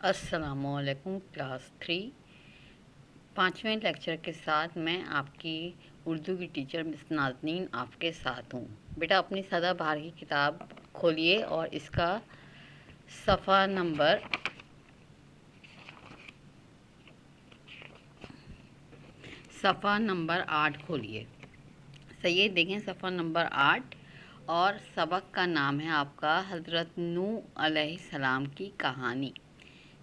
अस्सलाम वालेकुम क्लास 3 पाँचवें लेक्चर के साथ मैं आपकी उर्दू की टीचर मिस नाज़नीन आपके साथ हूँ। बेटा अपनी सदाबहार की किताब खोलिए और इसका सफ़ा नंबर 8 खोलिए। सही है, देखें सफ़ा नंबर 8 और सबक का नाम है आपका हज़रत नूह अलैहिस्सलाम की कहानी।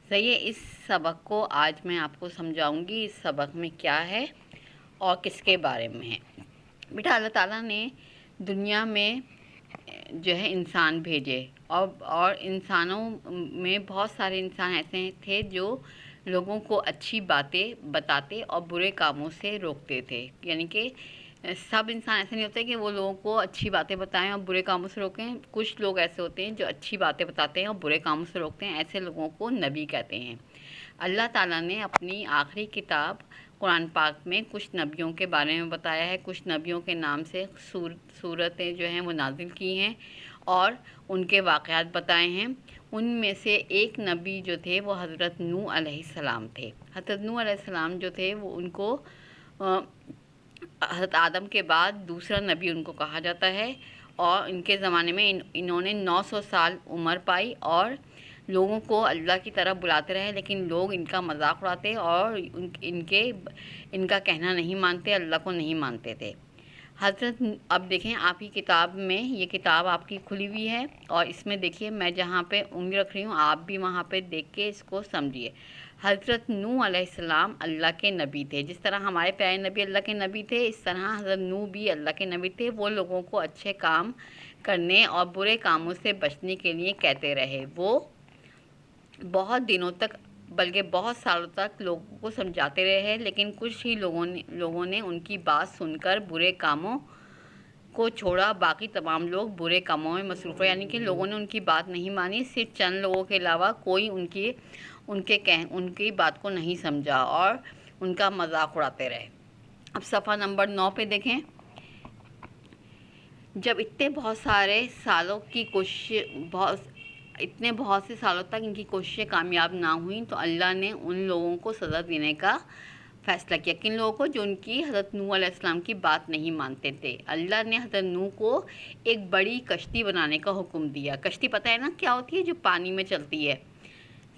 सही है, इस सबक को आज मैं आपको समझाऊंगी इस सबक में क्या है और किसके बारे में है। बेटा अल्लाह ताला ने दुनिया में जो है इंसान भेजे और इंसानों में बहुत सारे इंसान ऐसे थे जो लोगों को अच्छी बातें बताते और बुरे कामों से रोकते थे। यानी कि सब इंसान ऐसे नहीं होते कि वो लोगों को अच्छी बातें बताएं और बुरे कामों से रोकें। कुछ लोग ऐसे होते हैं जो अच्छी बातें बताते हैं और बुरे कामों से रोकते हैं। ऐसे लोगों को नबी कहते हैं। अल्लाह ताला ने अपनी आखिरी किताब कुरान पाक में कुछ नबियों के बारे में बताया है। कुछ नबियों के नाम से सूरतें जो हैं वो नाजिल की हैं और उनके वाक़यात बताए हैं। उनमें से एक नबी जो थे वो हज़रत नूह अलैहिस्सलाम थे। हज़रत नूह अलैहिस्सलाम जो थे वो उनको हज़रत आदम के बाद दूसरा नबी उनको कहा जाता है और इनके ज़माने में इन्होंने 900 साल उम्र पाई और लोगों को अल्लाह की तरफ बुलाते रहे, लेकिन लोग इनका मजाक उड़ाते और इनका कहना नहीं मानते, अल्लाह को नहीं मानते थे। हज़रत अब देखें आप ही किताब में, ये किताब आपकी खुली हुई है और इसमें देखिए मैं जहाँ पे उंगली रख रही हूँ आप भी वहाँ पे देख के इसको समझिए। हज़रत नूह अलैहिस्सलाम अल्लाह के नबी थे। जिस तरह हमारे प्यारे नबी अल्लाह के नबी थे, इस तरह हज़रत नूह भी अल्लाह के नबी थे। वो लोगों को अच्छे काम करने और बुरे कामों से बचने के लिए कहते रहे। वो बहुत दिनों तक बल्कि बहुत सालों तक लोगों को समझाते रहे, लेकिन कुछ ही लोगों ने उनकी बात सुनकर बुरे कामों को छोड़ा। बाकी तमाम लोग बुरे कामों में मसरूफ़ है। यानी कि लोगों ने उनकी बात नहीं मानी। सिर्फ चंद लोगों के अलावा कोई उनकी बात को नहीं समझा और उनका मजाक उड़ाते रहे। अब सफ़ा नंबर 9 पे देखें। जब बहुत से सालों तक इनकी कोशिशें कामयाब ना हुई तो अल्लाह ने उन लोगों को सज़ा देने का फ़ैसला किया। किन लोगों को? जो उनकी हज़रत नूह अलैहिस्सलाम की बात नहीं मानते थे। अल्लाह ने हज़रत नूह को एक बड़ी कश्ती बनाने का हुक्म दिया। कश्ती पता है ना क्या होती है? जो पानी में चलती है।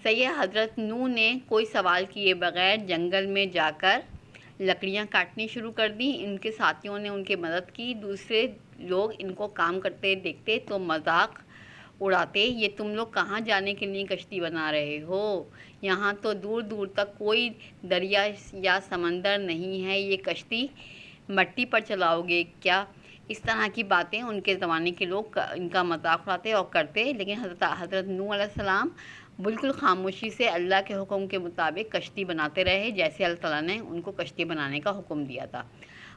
सही है। हज़रत नूह ने कोई सवाल किए बगैर जंगल में जाकर लकड़ियाँ काटनी शुरू कर दी। इनके साथियों ने उनकी मदद की। दूसरे लोग इनको काम करते देखते तो मजाक उड़ाते, ये तुम लोग कहाँ जाने के लिए कश्ती बना रहे हो? यहाँ तो दूर दूर तक कोई दरिया या समंदर नहीं है, ये कश्ती मट्टी पर चलाओगे क्या? इस तरह की बातें उनके ज़माने के लोग इनका मजाक उड़ाते और करते। लेकिन हज़रत नूह अलैहिस्सलाम बिल्कुल खामोशी से अल्लाह के हुक्म के मुताबिक कश्ती बनाते रहे, जैसे अल्लाह ताला ने उनको कश्ती बनाने का हुक्म दिया था।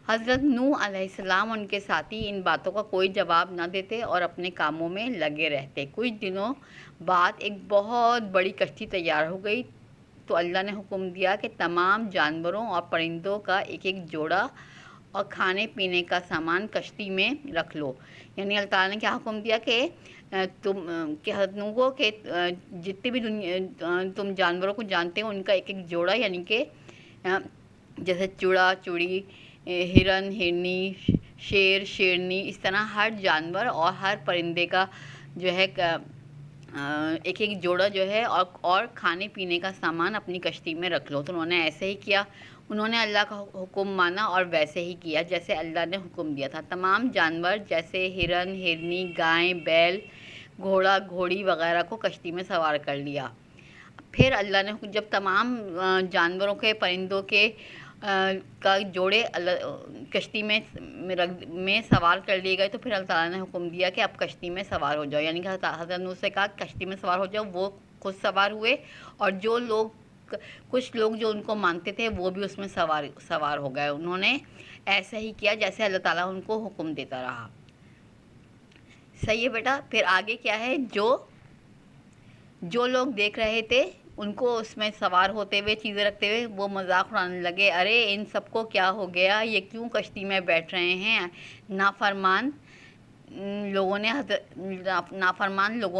हज़रत नूह अलैहिस्सलाम उनके साथी इन बातों का कोई जवाब न देते और अपने कामों में लगे रहते। कुछ दिनों बाद एक बहुत बड़ी कश्ती तैयार हो गई तो अल्लाह ने हुक्म दिया कि तमाम जानवरों और परिंदों का एक एक जोड़ा और खाने पीने का सामान कश्ती में रख लो। यानी अल्लाह ताला ने क्या हुक्म दिया कि कि हज़रत नूह को कि जितने भी तुम जानवरों को जानते हो उनका एक एक जोड़ा, यानी कि जैसे चूड़ा चूड़ी, हिरन हिरनी, शेर शेरनी, इस तरह हर जानवर और हर परिंदे का जो है एक एक जोड़ा जो है और खाने पीने का सामान अपनी कश्ती में रख लो। तो उन्होंने ऐसे ही किया। उन्होंने अल्लाह का हुक्म माना और वैसे ही किया जैसे अल्लाह ने हुक्म दिया था। तमाम जानवर जैसे हिरन हिरनी, गाय बैल, घोड़ा घोड़ी वगैरह को कश्ती में सवार कर लिया। फिर अल्लाह ने जब तमाम जानवरों के परिंदों के का जोड़े कश्ती में सवार कर लिए गए तो फिर अल्लाह ताला ने हुक्म दिया कि अब कश्ती में सवार हो जाओ। यानी कि हज़रत नूह से कहा कश्ती में सवार हो जाओ। वो खुद सवार हुए और कुछ लोग जो उनको मानते थे वो भी उसमें सवार हो गए। उन्होंने ऐसा ही किया जैसे अल्लाह ताला उनको हुक्म देता रहा। सही है बेटा। फिर आगे क्या है? जो लोग देख रहे थे उनको उसमें सवार होते हुए, चीज़ें रखते हुए, वो मजाक उड़ाने लगे। अरे इन सबको क्या हो गया? ये क्यों कश्ती में बैठ रहे हैं? नाफरमान लोगों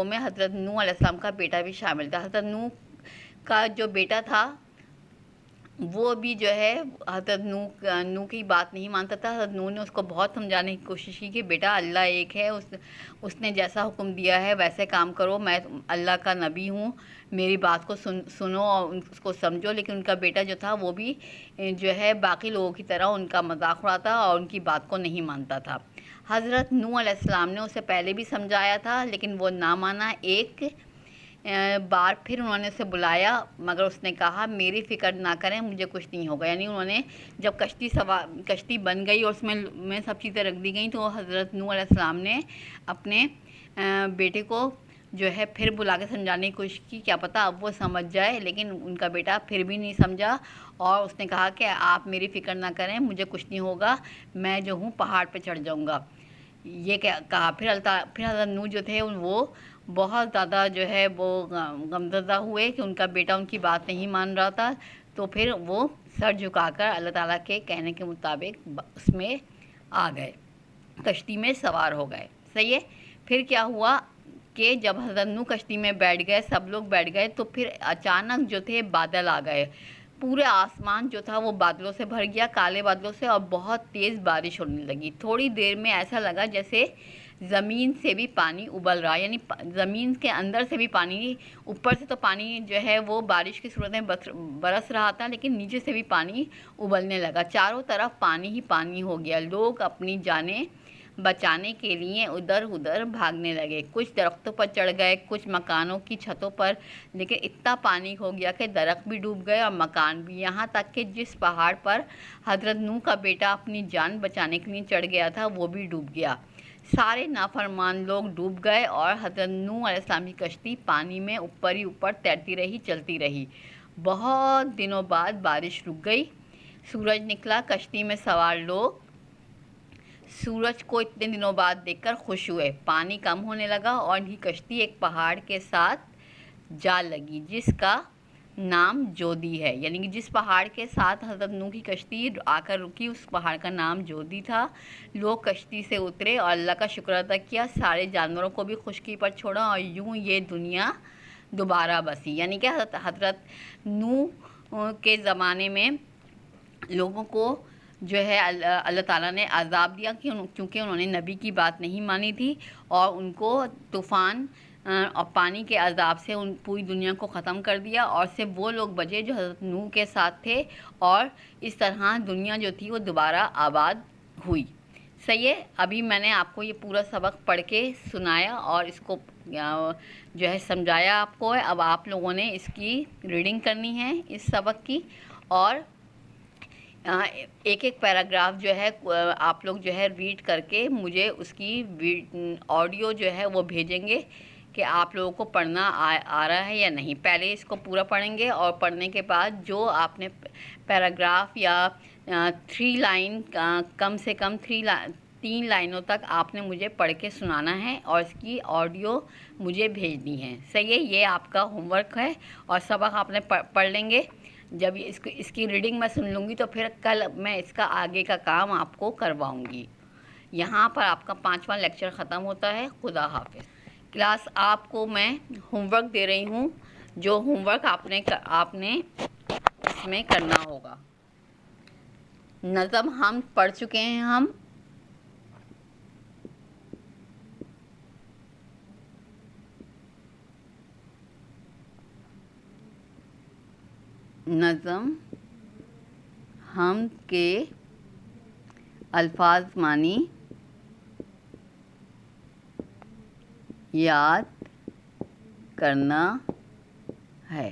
में हज़रत नूह अलैहिस्सलाम का बेटा भी शामिल था। हज़रत नूह کا جو بیٹا تھا وہ بھی جو ہے حضرت نوح کی بات نہیں مانتا تھا۔ حضرت نوح نے اس کو بہت سمجھانے کی کوشش کی کہ بیٹا اللہ ایک ہے، اس نے جیسا حکم دیا ہے ویسے کام کرو، میں اللہ کا نبی ہوں، میری بات کو سنو اور اس کو سمجھو۔ لیکن ان کا بیٹا جو تھا وہ بھی جو ہے باقی لوگوں کی طرح ان کا مذاق اڑاتا اور ان کی بات کو نہیں مانتا تھا۔ حضرت نوح علیہ السلام نے اسے پہلے بھی سمجھایا تھا لیکن وہ نہ مانا۔ ایک بار پھر انہوں نے اسے بلایا مگر اس نے کہا میری فکر نہ کریں، مجھے کچھ نہیں ہوگا۔ یعنی انہوں نے جب کشتی بن گئی اور اس میں سب چیزیں رکھ دی گئیں تو حضرت نوح علیہ السلام نے اپنے بیٹے کو جو ہے پھر بلا کے سمجھانے کی کوشش کی، کیا پتہ اب وہ سمجھ جائے، لیکن ان کا بیٹا پھر بھی نہیں سمجھا اور اس نے کہا کہ آپ میری فکر نہ کریں، مجھے کچھ نہیں ہوگا، میں جو ہوں پہاڑ پہ چڑھ جاؤں گا، یہ کہا۔ پھر حضرت نوح جو تھے وہ بہت زیادہ جو ہے وہ غمزدہ ہوئے کہ ان کا بیٹا ان کی بات نہیں مان رہا تھا، تو پھر وہ سر جھکا کر اللہ تعالیٰ کے کہنے کے مطابق اس میں آ گئے، کشتی میں سوار ہو گئے۔ صحیح ہے۔ پھر کیا ہوا کہ جب حضرت نوح کشتی میں بیٹھ گئے، سب لوگ بیٹھ گئے، تو پھر اچانک جو تھے بادل آ گئے، پورے آسمان جو تھا وہ بادلوں سے بھر گیا، کالے بادلوں سے، اور بہت تیز بارش ہونے لگی۔ تھوڑی دیر میں ایسا لگا جیسے زمین سے بھی پانی ابل رہا، یعنی زمین کے اندر سے بھی پانی، اوپر سے تو پانی جو ہے وہ بارش کی صورت میں برس رہا تھا لیکن نیچے سے بھی پانی ابلنے لگا، چاروں طرف پانی ہی پانی ہو گیا۔ لوگ اپنی جانیں بچانے کے لیے ادھر ادھر بھاگنے لگے، کچھ درختوں پر چڑھ گئے، کچھ مکانوں کی چھتوں پر، لیکن اتنا پانی ہو گیا کہ درخت بھی ڈوب گئے اور مکان بھی، یہاں تک کہ جس پہاڑ پر حضرت نوح کا بیٹا اپنی جان بچانے کے لیے چڑھ گیا تھا وہ بھی ڈوب گیا۔ سارے نافرمان لوگ ڈوب گئے اور حضرت نوح علیہ السلام کی کشتی پانی میں اوپر ہی اوپر تیرتی رہی، چلتی رہی۔ بہت دنوں بعد بارش رک گئی، سورج نکلا، کشتی میں سوار لوگ سورج کو اتنے دنوں بعد دیکھ کر خوش ہوئے، پانی کم ہونے لگا اور ان کی کشتی ایک پہاڑ کے ساتھ جا لگی جس کا نام جودی ہے، یعنی کہ جس پہاڑ کے ساتھ حضرت نوح کی کشتی آ کر رکی اس پہاڑ کا نام جودی تھا۔ لوگ کشتی سے اترے اور اللہ کا شکر ادا کیا، سارے جانوروں کو بھی خشکی پر چھوڑا اور یوں یہ دنیا دوبارہ بسی۔ یعنی کہ حضرت نوح کے زمانے میں لوگوں کو جو ہے اللہ تعالیٰ نے عذاب دیا کیونکہ انہوں نے نبی کی بات نہیں مانی تھی، اور ان کو طوفان اور پانی کے عذاب سے پوری دنیا کو ختم کر دیا، اور صرف وہ لوگ بچے جو حضرت نوح کے ساتھ تھے، اور اس طرح دنیا جو تھی وہ دوبارہ آباد ہوئی۔ صحیح ہے۔ ابھی میں نے آپ کو یہ پورا سبق پڑھ کے سنایا اور اس کو جو ہے سمجھایا آپ کو، اب آپ لوگوں نے اس کی ریڈنگ کرنی ہے اس سبق کی، اور ایک ایک پیراگراف جو ہے آپ لوگ جو ہے ریڈ کر کے مجھے اس کی آڈیو جو ہے وہ بھیجیں گے کہ آپ لوگوں کو پڑھنا آ رہا ہے یا نہیں۔ پہلے اس کو پورا پڑھیں گے اور پڑھنے کے بعد جو آپ نے پیراگراف یا 3 لائن کم سے کم 3 لائنوں تک آپ نے مجھے پڑھ کے سنانا ہے اور اس کی آڈیو مجھے بھیجنی ہے۔ صحیح ہے، یہ آپ کا ہوم ورک ہے اور سبق آپ نے پڑھ لیں گے۔ جب اس کی ریڈنگ میں سن لوں گی تو پھر کل میں اس کا آگے کا کام آپ کو کرواؤں گی۔ یہاں پر آپ کا 5واں لیکچر ختم ہوتا ہے۔ خدا حافظ۔ کلاس آپ کو میں ہوم ورک دے رہی ہوں، جو ہوم ورک آپ نے اس میں کرنا ہوگا۔ نظم ہم پڑھ چکے ہیں، ہم نظم ہم کے الفاظ معنی یاد کرنا ہے۔